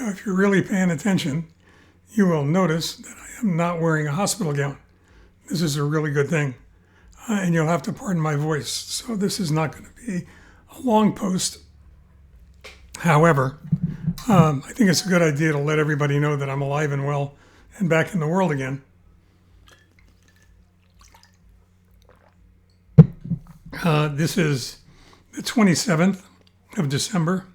if you're really paying attention, you will notice that I am not wearing a hospital gown. This is a really good thing. And you'll have to pardon my voice. So this is not going to be a long post. However, I think it's a good idea to let everybody know that I'm alive and well and back in the world again. This is the 27th of December.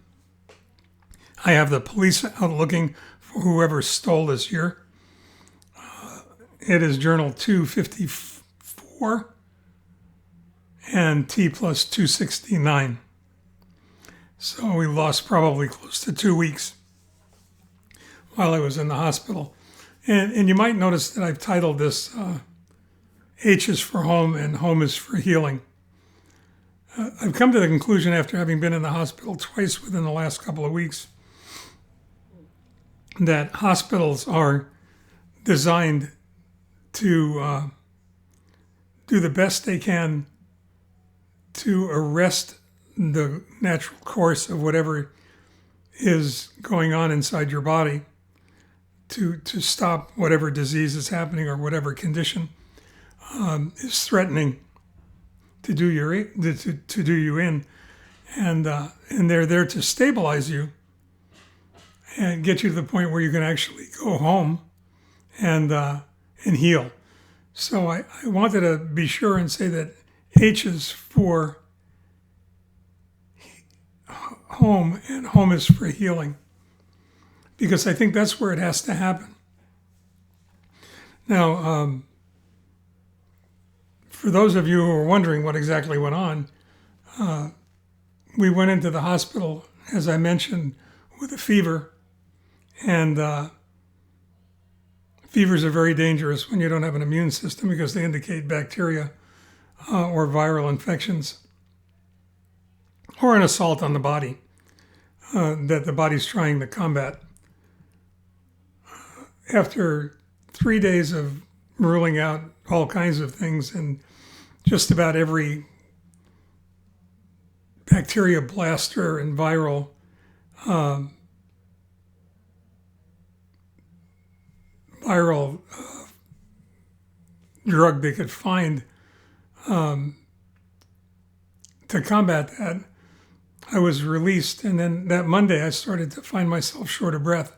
I have the police out looking for whoever stole this year. It is Journal 254 and T+269. So we lost probably close to 2 weeks while I was in the hospital. And you might notice that I've titled this H is for home and home is for healing. I've come to the conclusion after having been in the hospital twice within the last couple of weeks that hospitals are designed to do the best they can to arrest the natural course of whatever is going on inside your body, to stop whatever disease is happening or whatever condition is threatening to do you in, and they're there to stabilize you and get you to the point where you can actually go home and heal. So I wanted to be sure and say that H is for home and home is for healing, because I think that's where it has to happen. Now, for those of you who are wondering what exactly went on, we went into the hospital, as I mentioned, with a fever. And fevers are very dangerous when you don't have an immune system because they indicate bacteria or viral infections or an assault on the body that the body's trying to combat. After 3 days of ruling out all kinds of things and just about every bacteria blaster and viral drug they could find to combat that, I was released. And then that Monday, I started to find myself short of breath.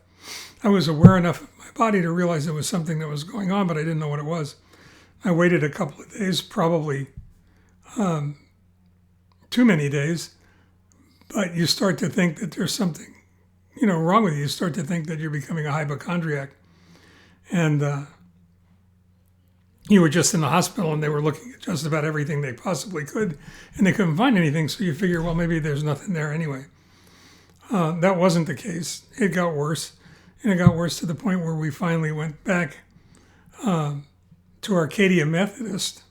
I was aware enough of my body to realize there was something that was going on, but I didn't know what it was. I waited a couple of days, probably too many days, but you start to think that there's something, wrong with you. You start to think that you're becoming a hypochondriac. And you were just in the hospital and they were looking at just about everything they possibly could and they couldn't find anything. So you figure, well, maybe there's nothing there anyway. That wasn't the case. It got worse. And it got worse to the point where we finally went back to Arcadia Methodist,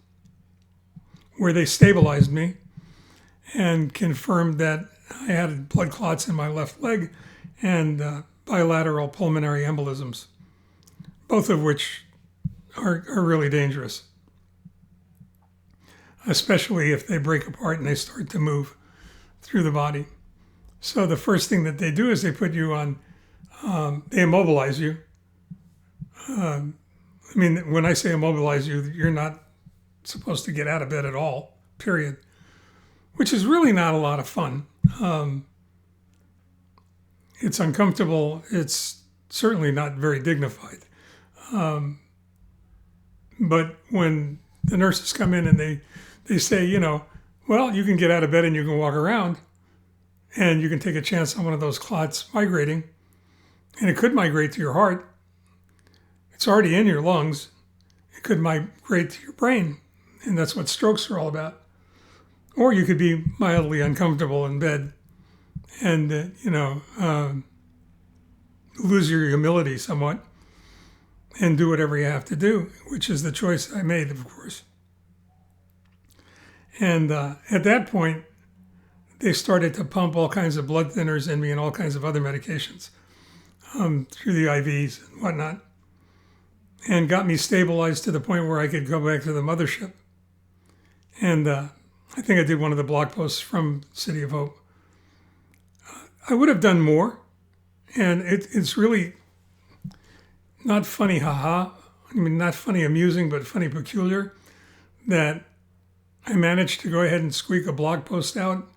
where they stabilized me and confirmed that I had blood clots in my left leg and bilateral pulmonary embolisms, both of which are really dangerous, especially if they break apart and they start to move through the body. So the first thing that they do is they put you on, they immobilize you. When I say immobilize you, you're not supposed to get out of bed at all, period, which is really not a lot of fun. It's uncomfortable. It's certainly not very dignified. But when the nurses come in and they say, well, you can get out of bed and you can walk around and you can take a chance on one of those clots migrating, and it could migrate to your heart. It's already in your lungs. It could migrate to your brain, and that's what strokes are all about. Or you could be mildly uncomfortable in bed and, lose your humility somewhat and do whatever you have to do, which is the choice I made, of course. And at that point, they started to pump all kinds of blood thinners in me and all kinds of other medications through the IVs and whatnot, and got me stabilized to the point where I could go back to the mothership. And I think I did one of the blog posts from City of Hope. I would have done more, And it's really not funny, haha. I mean, not funny amusing, but funny peculiar that I managed to go ahead and squeak a blog post out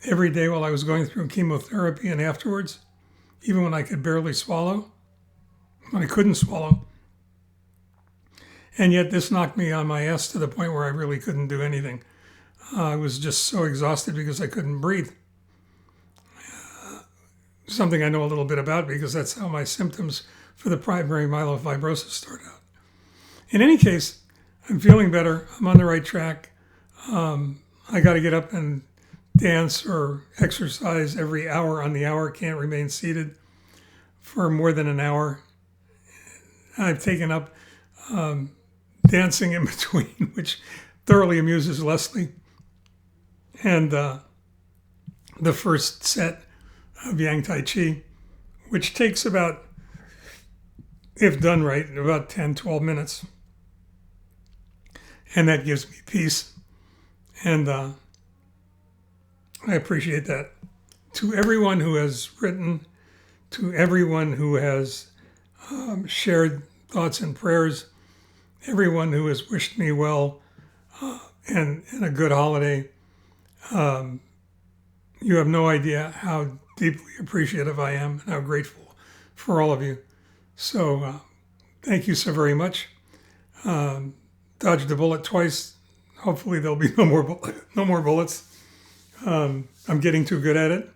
every day while I was going through chemotherapy and afterwards, even when I could barely swallow, when I couldn't swallow. And yet this knocked me on my ass to the point where I really couldn't do anything. I was just so exhausted because I couldn't breathe. Something I know a little bit about because that's how my symptoms for the primary myelofibrosis started out. In any case, I'm feeling better. I'm on the right track. I got to get up and dance or exercise every hour on the hour. Can't remain seated for more than an hour. I've taken up dancing in between, which thoroughly amuses Leslie. And the first set of Yang Tai Chi, which takes about, if done right, about 10, 12 minutes. And that gives me peace. And I appreciate that. To everyone who has written, to everyone who has shared thoughts and prayers, everyone who has wished me well and a good holiday, you have no idea how deeply appreciative I am and how grateful for all of you. So thank you so very much. Dodged a bullet twice. Hopefully there'll be no more bullets. I'm getting too good at it,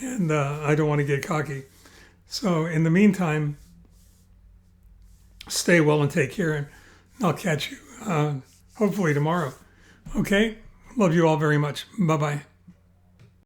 and I don't want to get cocky. So in the meantime, stay well and take care, and I'll catch you hopefully tomorrow. Okay? Love you all very much. Bye-bye.